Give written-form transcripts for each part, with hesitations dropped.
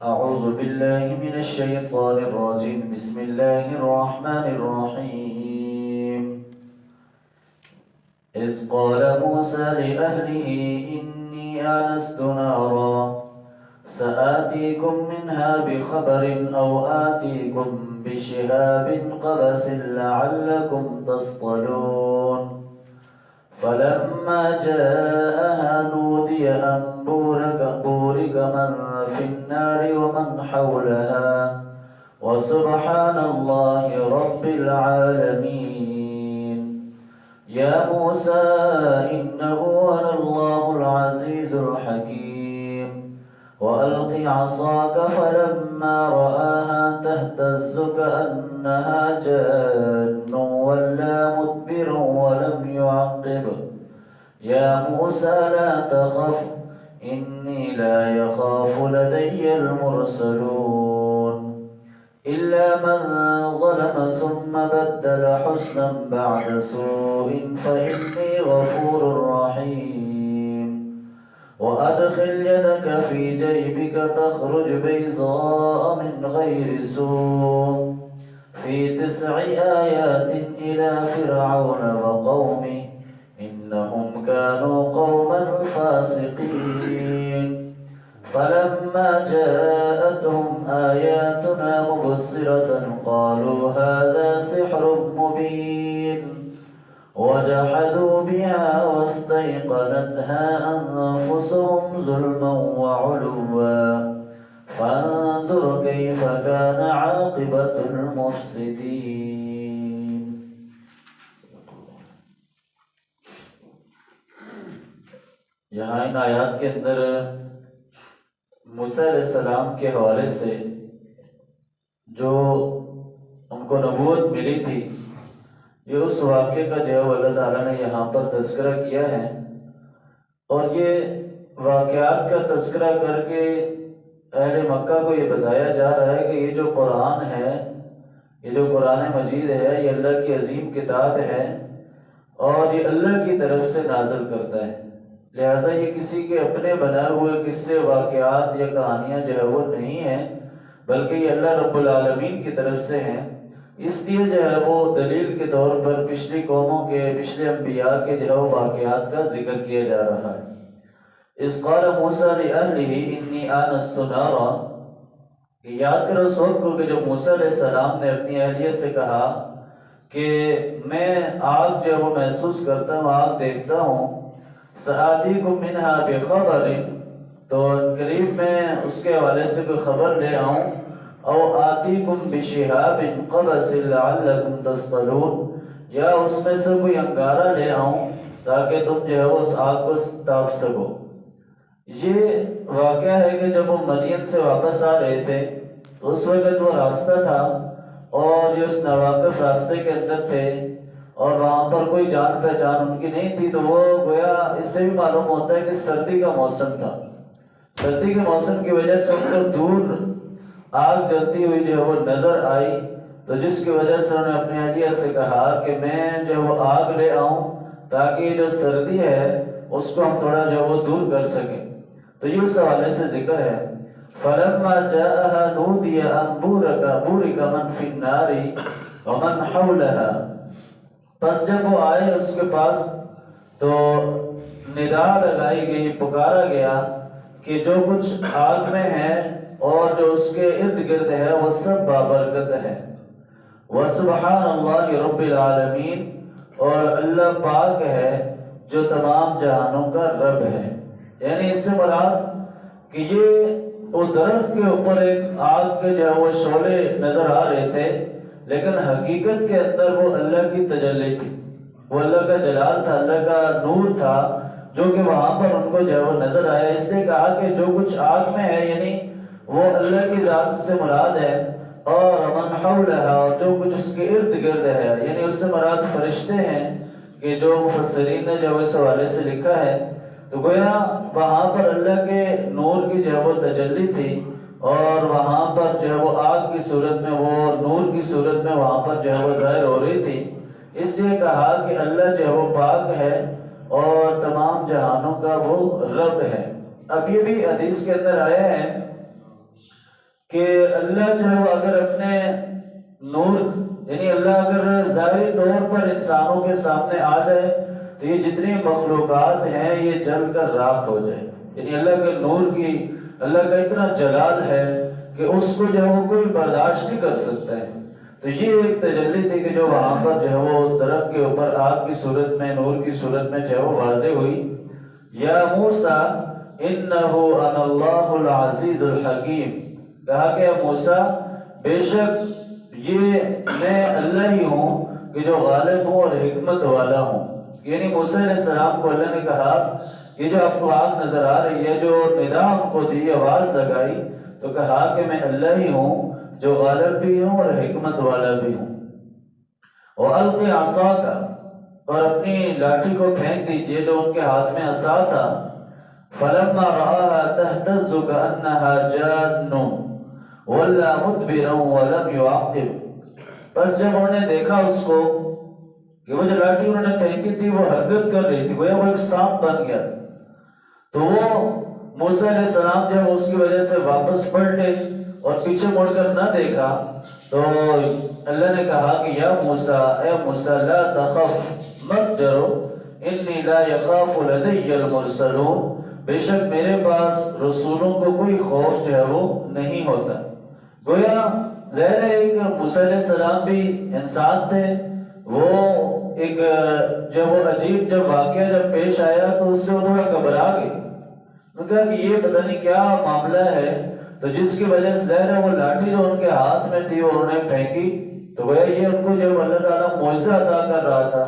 أعوذ بالله من الشيطان الرجيم. بسم الله الرحمن الرحيم. إذ قال موسى لأهله إني آنست نارا سآتيكم منها بخبر أو آتيكم بشهاب قبس لعلكم تصطلون. فلما جاءها نودي أن بورك من في النار ومن حولها وسبحان الله رب العالمين. يا موسى إنه أنا الله العزيز الحكيم. وألق عصاك فلما رآها تهتز كأنها جان ولا مدبرا ولم يعقب. يا موسى لا تخف إني لا يخاف لدي المرسلون إلا من ظلم ثم بدل حسنا بعد سوء فإني غفور رحيم. وأدخل يدك في جيبك تخرج بيضاء من غير سوء في 9 آيات إلى فرعون وقومه إنهم كانوا قوما فاسقين. فلما جاءتهم آياتنا مبصرة قالوا هذا سحر مبين وجحدوا بها واستيقنتها أنفسهم ظلما وعلوا فانظر كيف كان عاقبة المفسدين. یہاں ان آیات کے اندر موسیٰ علیہ السلام کے حوالے سے جو ان کو نبوت ملی تھی، یہ اس واقعے کا جو اللہ تعالیٰ نے یہاں پر تذکرہ کیا ہے، اور یہ واقعات کا تذکرہ کر کے اہل مکہ کو یہ بتایا جا رہا ہے کہ یہ جو قرآن ہے، یہ جو قرآن مجید ہے، یہ اللہ کی عظیم کتاب ہے اور یہ اللہ کی طرف سے نازل کرتا ہے. لہٰذا یہ کسی کے اپنے بنائے ہوئے قصے، واقعات یا کہانیاں جو ہے وہ نہیں ہیں، بلکہ یہ اللہ رب العالمین کی طرف سے ہیں. اس لیے جو ہے وہ دلیل کے طور پر پچھلی قوموں کے، پچھلے انبیاء کے جو ہے وہ واقعات کا ذکر کیا جا رہا ہے. اذ قال موسیٰ لأہلہ انی آنست نارا، یاد کرو اس وقت کو کہ جب موسیٰ علیہ السلام نے اپنی اہلیہ سے کہا کہ میں آگ جو ہے وہ محسوس کرتا ہوں، آگ دیکھتا ہوں. سآتیکم منہا بخبر، تو قریب میں اس کے حوالے سے کوئی خبر لے آؤں. او آتیکم بشہاب قبس لعلکم تصطلون، یا اس میں سے کوئی انگارہ لے آؤں تاکہ تم جو ہے اس آگ کو تاپ سکو. یہ واقعہ ہے کہ جب وہ مدین سے واپس آ رہے تھے تو اس وقت وہ راستہ تھا اور یہ اس ناواقف راستے کے اندر تھے اور وہاں پر کوئی جان پہچان ان کی نہیں تھی. تو وہ گویا اس سے بھی معلوم ہوتا ہے کہ سردی کا موسم تھا. سردی کے موسم کی وجہ سے ان کو دور آگ جلتی ہوئی جو ہے وہ نظر آئی، تو جس کی وجہ سے انہوں نے اپنے اہلیہ سے کہا کہ میں جو وہ آگ لے آؤں تاکہ یہ جو سردی ہے اس کو ہم تھوڑا جو وہ دور کر سکیں. تو یہ اس حوالے سے ذکر ہے. فلما جاءها نودي أن بورك من في النار ومن حولها، پس جب وہ آئے اس کے پاس تو ندا لگائی گئی، پکارا گیا کہ جو کچھ آگ میں ہے اور جو اس کے ارد گرد ہے وہ سب بابرکت ہے. وسبحان اللہ رب العالمین، اور اللہ پاک ہے جو تمام جہانوں کا رب ہے. یعنی اس سے مراد کہ یہ وہ درخت کے اوپر ایک آگ کے جو ہے وہ شعلے نظر آ رہے تھے، لیکن حقیقت کے اندر وہ اللہ کی تجلی تھی، وہ اللہ کا جلال تھا، اللہ کا نور تھا جو کہ وہاں پر ان کو جو ہے وہ نظر آیا. اس لیے کہا کہ جو کچھ آگ میں ہے یعنی وہ اللہ کی ذات سے مراد ہے، اور من حولها، اور جو کچھ اس کے ارد گرد ہے یعنی اس سے مراد فرشتے ہیں، کہ جو مفسرین نے جو اس حوالے سے لکھا ہے. تو گویا وہاں پر اللہ کے نور کی جو ہے وہ تجلی تھی، اور وہاں پر جو ہے وہ آگ کی صورت میں، وہ نور کی صورت میں وہاں پر جو ہے وہ ظاہر ہو رہی تھی. اس لیے کہا کہ اللہ جو ہے وہ پاک ہے اور تمام جہانوں کا وہ رب ہے. اب یہ بھی حدیث کے اندر آیا ہے کہ اللہ جو ہے وہ اگر اپنے نور، یعنی اللہ اگر ظاہری طور پر انسانوں کے سامنے آ جائے تو یہ جتنی مخلوقات ہیں یہ جل کر راکھ ہو جائے. یعنی اللہ کے نور کی، اللہ کا اتنا جلال ہے کہ اس کو جو ہے وہ کوئی برداشت نہیں کر سکتا ہے. تو یہ ایک تجلی تھی کہ جو وہاں پر جو ہے وہ اس درخت کے اوپر آگ کی صورت میں، نور کی صورت میں جو ہے وہ واضح ہوئی. یا موسیٰ انہو انا اللہ العزیز الحکیم، کہا کہ موسیٰ بے شک یہ میں اللہ ہی ہوں کہ جو غالب ہوں اور حکمت والا ہوں. یعنی موسیٰ علیہ السلام کو اللہ نے کہا یہ جو آپ کو آگ نظر آ رہی ہے، جو ندا ان کو دی، آواز لگائی، تو کہا کہ میں اللہ ہی ہوں جو غالب بھی ہوں اور حکمت والا بھی ہوں. وَأَلْقِ عَصَاكَ، اور اپنی لاٹھی کو پھینک دیجئے جو ان کے ہاتھ میں عصا تھا. فَلَمَّا رَآهَا تَهْتَزُّ كَأَنَّهَا جَانٌّ وَلَّا مُدْبِرًا وَلَمْ يُعَقِّبْ، بس جب انہوں نے دیکھا اس کو کہ وہ جو لاٹھی انہوں نے پھینکی تھی وہ حرکت کر رہی تھی، گویا وہ ایک سانپ بن گیا تھا، تو وہ موسیٰ علیہ السلام جب اس کی وجہ سے واپس پلٹے اور پیچھے مڑ کر نہ دیکھا تو اللہ نے کہا کہ یا موسیٰ، اے موسیٰ لا تخف، مت ڈرو، انی لا یخاف لدی المرسلون، بے شک میرے پاس رسولوں کو کوئی خوف جو ہے وہ نہیں ہوتا. گویا ظاہر ہے ایک موسیٰ علیہ السلام بھی انسان تھے، وہ ایک جب وہ عجیب جب واقعہ جب پیش آیا تو اس سے وہ تھوڑا گھبرا گئے. انہوں نے کہا کہ یہ پتہ نہیں کیا معاملہ ہے، تو جس کی وجہ سے ظاہر ہے وہ لاٹھی جو ان کے ہاتھ میں تھی وہ انہوں نے پھینکی، تو گویا یہ ان کو جب اللہ تعالیٰ معجزہ عطا کر رہا تھا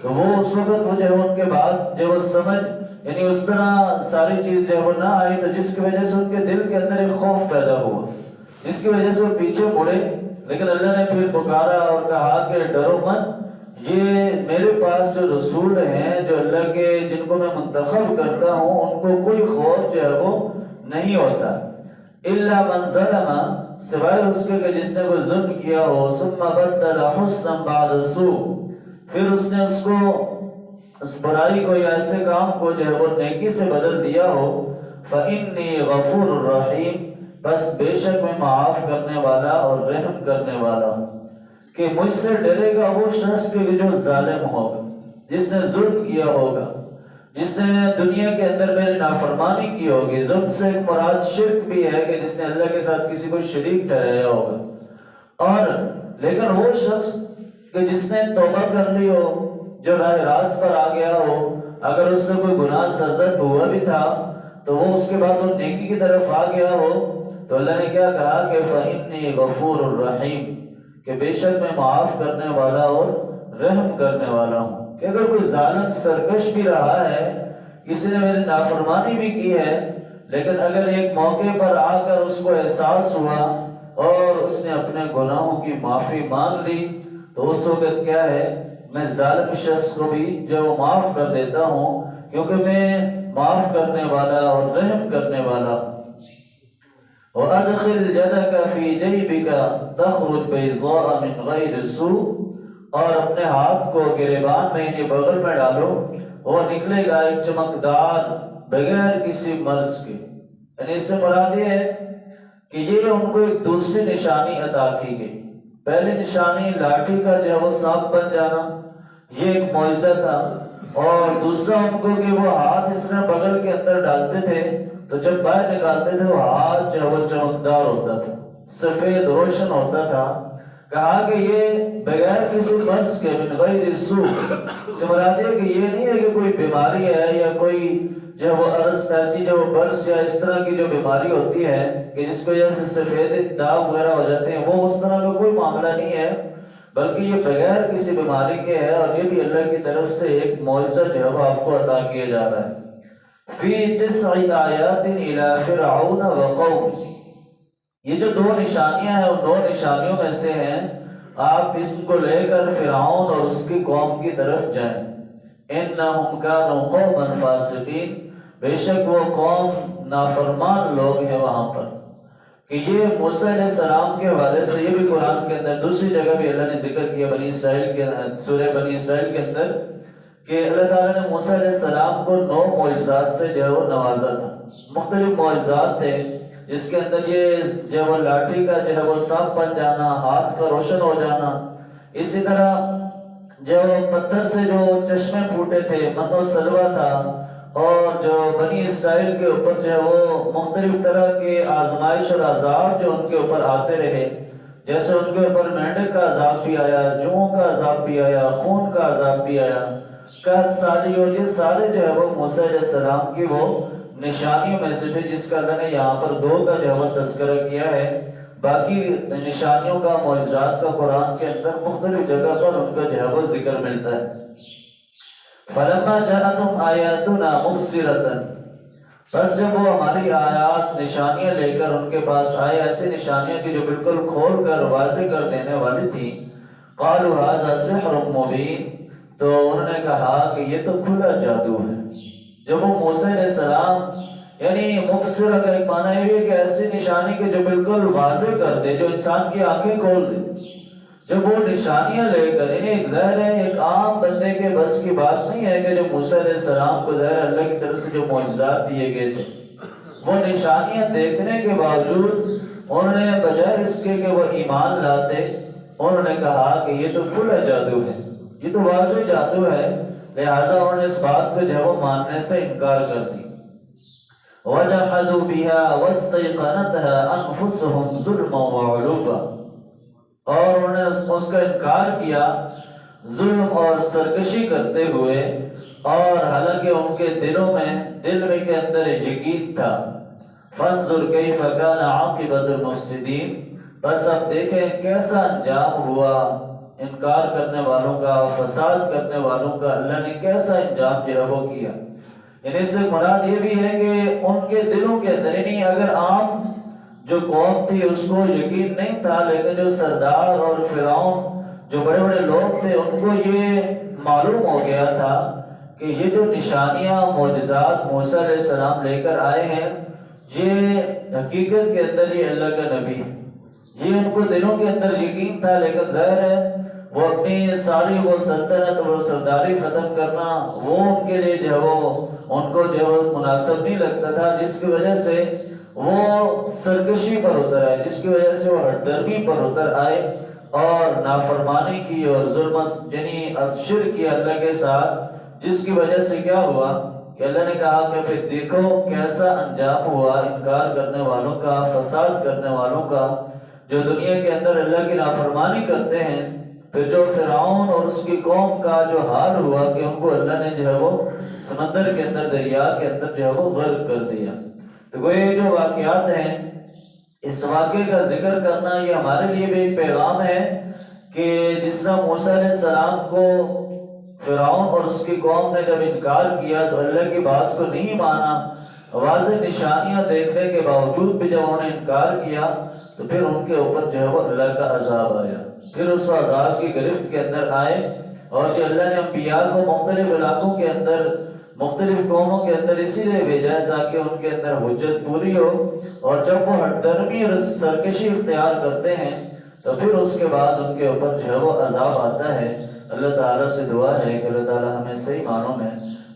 تو وہ اس وقت وہ جو ہے ان کے بعد جب وہ سمجھ، یعنی اس طرح ساری چیز جو ہے وہ نہ آئی، تو جس کی وجہ سے ان کے دل کے اندر ایک خوف پیدا ہوا، جس کی وجہ سے وہ پیچھے مڑے. لیکن اللہ نے پھر پکارا اور کہا کہ ڈرو مت، یہ میرے پاس جو رسول ہیں، جو اللہ کے جن کو میں منتخب کرتا ہوں، ان کو کوئی خوف جو ہے وہ نہیں ہوتا. الا من ظلم، سوائے اس کے کہ جس نے کوئی ظلم کیا ہو، ثم بدل حسنا بعد سوء، پھر اس نے اس کو اس برائی کو یا ایسے کام کو جو ہے وہ نیکی سے بدل دیا ہو. فإنی غفور الرحیم، بس بے شک میں معاف کرنے والا اور رحم کرنے والا ہوں. کہ مجھ سے ڈرے گا وہ شخص کہ جو ظالم ہوگا، جس نے ظلم کیا ہوگا، جس نے دنیا کے اندر میری نافرمانی کی ہوگی. ظلم سے ایک مراد شرک بھی ہے کہ جس نے اللہ کے ساتھ کسی کو شریک ٹھہرایا ہوگا. اور لیکن وہ شخص کہ جس نے توبہ کر لی ہو، جو راہ راست پر آ گیا ہو، اگر اس سے کوئی گناہ سرزد ہوا بھی تھا تو وہ اس کے بعد وہ نیکی کی طرف آ گیا ہو، تو اللہ نے کیا کہا کہ فإنی غفور الرحیم، کہ بے شک میں معاف کرنے والا اور رحم کرنے والا ہوں. کہ اگر کوئی ظالم سرکش بھی رہا ہے، کسی نے میری نافرمانی بھی کی ہے، لیکن اگر ایک موقع پر آ کر اس کو احساس ہوا اور اس نے اپنے گناہوں کی معافی مانگ لی، تو اس وقت کیا ہے، میں ظالم شخص کو بھی جو معاف کر دیتا ہوں، کیونکہ میں معاف کرنے والا اور رحم کرنے والا ہوں. وَأَدْخِلْ يَدَكَ فِي جَيْبِكَ تَخْرُجْ بَيْضَاءَ مِنْ غَيْرِ سُوءٍ، اور اپنے ہاتھ کو گریبان میں یعنی بغل میں ڈالو، وہ نکلے گا ایک چمکدار بغیر کسی مرض کے. یعنی اس سے مراد یہ ہے کہ یہ ان کو ایک دوسری نشانی عطا کی گئی. پہلی نشانی لاٹھی کا جو ہے وہ سانپ بن جانا، یہ ایک معجزہ تھا. اور دوسرا ان کو کہ وہ ہاتھ اس میں بغل کے اندر ڈالتے تھے تو جب باہر نکالتے تھے وہ ہاتھ جو ہے وہ چمکدار ہوتا تھا، سفید روشن ہوتا تھا. کہا کہ یہ بغیر کسی مرض کے، من غیر سوء سے مراد ہے کہ یہ نہیں ہے کہ کوئی بیماری ہے یا کوئی جو وہ عرض ایسی جو برس یا اس طرح کی جو بیماری ہوتی ہے کہ جس کی وجہ سے سفید داغ وغیرہ ہو جاتے ہیں، وہ اس طرح کا کوئی معاملہ نہیں ہے، بلکہ یہ بغیر کسی بیماری کے ہے. اور یہ بھی اللہ کی طرف سے ایک معجزہ جو ہے وہ آپ کو عطا کیا جا رہا ہے. فی 9 آیات الی فرعون وقومہ، یہ جو 2 نشانیاں ہیں ان 2 نشانیوں میں سے ہیں، آپ اس کو لے کر فرعون اور اس کی قوم کی طرف جائیں. انہم کانوا قوما فاسقین، بے شک وہ قوم نافرمان لوگ ہیں وہاں پر. کہ یہ موسیٰ علیہ السلام کے حوالے سے یہ بھی قرآن کے اندر دوسری جگہ بھی اللہ نے ذکر کیا بنی اسرائیل کے سورہ بنی اسرائیل کے اندر، کہ اللہ تعالیٰ نے موسیٰ علیہ السلام کو 9 معجزات سے جو ہے وہ نوازا تھا. مختلف معجزات تھے جس کے اندر یہ جو وہ لاٹھی کا جو ہے وہ سانپ بن جانا، ہاتھ کا روشن ہو جانا، اسی طرح جو پتھر سے جو چشمے پھوٹے تھے، من و سلوہ تھا، اور جو بنی اسرائیل کے اوپر جو ہے وہ مختلف طرح کے آزمائش اور عذاب جو ان کے اوپر آتے رہے، جیسے ان کے اوپر مینڈک کا عذاب بھی آیا، جوؤں کا عذاب بھی آیا، خون کا عذاب بھی آیا، قحط سالی، اور یہ سارے جو ہے وہ موسیٰ علیہ السلام کی وہ نشانیوں میں سے تھے، جس کا اللہ نے یہاں پر 2 کا جو ہے وہ تذکرہ کیا ہے۔ باقی نشانیوں کا، معجزات کا قرآن کے اندر مختلف جگہ پر ان کا جو ہے وہ ذکر ملتا ہے۔ فَلَمَّا جَاءَتْهُمْ آيَاتُنَا مُبْصِرَةً، بس جب وہ ہماری آیات نشانیاں لے کر ان کے پاس آئے، ایسی نشانیاں کی جو بالکل کھول کر واضح کر دینے والی تھی، قَالُوا هَذَا سِحْرٌ مُبِينٌ، تو انہوں نے کہا کہ یہ تو کھلا جادو ہے۔ جب وہ موسیٰ علیہ السلام، یعنی مبصرہ کا ایک معنی یہ ہے کہ ایسی نشانی کے جو بالکل واضح کر دے، جو انسان کی آنکھیں کھول دے، جب وہ نشانیاں لے کر، یعنی ایک ظاہر ہے ایک عام بندے کے بس کی بات نہیں ہے کہ جو موسیٰ علیہ السلام کو ظاہر اللہ کی طرف سے جو معجزات دیے گئے تھے، وہ نشانیاں دیکھنے کے باوجود انہوں نے بجائے اس کے کہ وہ ایمان لاتے، انہوں نے کہا کہ یہ تو کھلا جادو ہے، یہ تو واضح جادو ہے، لہٰذا انہوں نے اس بات کو جو ہے وہ ماننے سے انکار کر دی۔ وَجَحَدُوا بِهَا وَاسْتَيْقَنَتْهَا أَنفُسُهُمْ ظُلْمًا وَعُلُوًّا، اور انہوں نے اس کا انکار کیا ظلم اور سرکشی کرتے ہوئے، اور حالانکہ ان کے دل میں کے اندر یقین تھا۔ فَانظُرْ كَيْفَ كَانَ عَاقِبَةُ الْمُفْسِدِينَ، بس اب دیکھیں کیسا انجام ہوا انکار کرنے والوں کا، فساد کرنے والوں کا، اللہ نے کیسا انجام جو ہے وہ کیا۔ یعنی اس سے مراد یہ بھی ہے کہ ان کے دلوں کے اندر، یعنی اگر عام جو قوم تھی اس کو یقین نہیں تھا، لیکن جو سردار اور فرعون جو بڑے بڑے لوگ تھے ان کو یہ معلوم ہو گیا تھا کہ یہ جو نشانیاں معجزات موسیٰ علیہ السلام لے کر آئے ہیں، یہ حقیقت کے اندر یہ اللہ کا نبی ہے۔ یہ ان کو دلوں کے اندر یقین تھا، لیکن ظاہر ہے وہ اپنی ساری وہ سلطنت اور سرداری ختم کرنا، وہ ان کے لیے جو ہے وہ ان کو جو ہے مناسب نہیں لگتا تھا، جس کی وجہ سے وہ سرکشی پر اتر آئے، جس کی وجہ سے وہ ہٹ درمی پر اتر آئے اور نافرمانی کی اور ظلم، یعنی شرک کی اللہ کے ساتھ، جس کی وجہ سے کیا ہوا کہ اللہ نے کہا کہ پھر دیکھو کیسا انجام ہوا انکار کرنے والوں کا، فساد کرنے والوں کا، جو دنیا کے اندر اللہ کی نافرمانی کرتے ہیں۔ پھر جو فرعون اور اس کی قوم کا جو حال ہوا کہ ان کو اللہ نے جو ہے وہ سمندر کے اندر، دریا کے اندر جو ہے وہ غرق کر دیا۔ تو یہ جو واقعات ہیں، اس واقعے کا ذکر کرنا یہ ہمارے لیے بھی ایک پیغام ہے کہ جس طرح موسیٰ علیہ السلام کو فرعون اور اس کی قوم نے جب انکار کیا تو اللہ کی بات کو نہیں مانا، واضح نشانیاں دیکھنے کے باوجود بھی جب انہوں نے انکار کیا تو پھر ان کے اوپر جو ہے وہ اللہ کا عذاب آیا، پھر اس عذاب کی گرفت کے اندر آئے۔ اور جو اللہ نے انبیاء کو مختلف علاقوں کے اندر، مختلف قوموں کے اندر اسی لیے بھیجا ہے تاکہ ان کے اندر حجت پوری ہو، اور جب وہ ہٹ درمی اور سرکشی اختیار کرتے ہیں تو پھر اس کے بعد ان کے اوپر جو ہے وہ عذاب آتا ہے۔ اللہ تعالیٰ سے دعا ہے کہ اللہ تعالیٰ ہمیں صحیح معنوں میں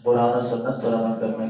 قرآن و سنت پر عمل کرنے